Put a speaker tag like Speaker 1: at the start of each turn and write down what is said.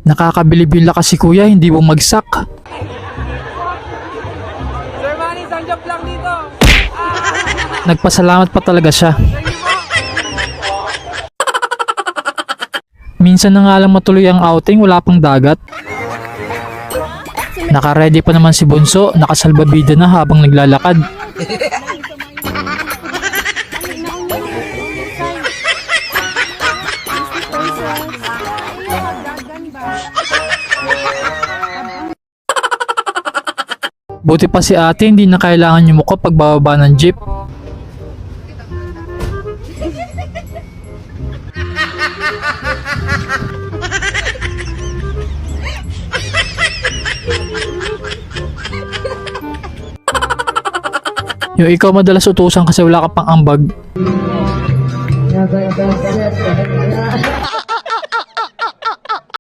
Speaker 1: Nakakabilib yung lakas si kuya, hindi bumagsak.
Speaker 2: Sir Manny, sanjap lang dito.
Speaker 1: Nagpasalamat pa talaga siya. Minsan na nga lang matuloy ang outing, wala pang dagat. Naka-ready pa naman si Bunso, nakasalbabida na habang naglalakad. Buti pa si ate, hindi na kailangan yumuko pag bababa ng jeep. Yung ikaw madalas utusan kasi wala ka pang ambag.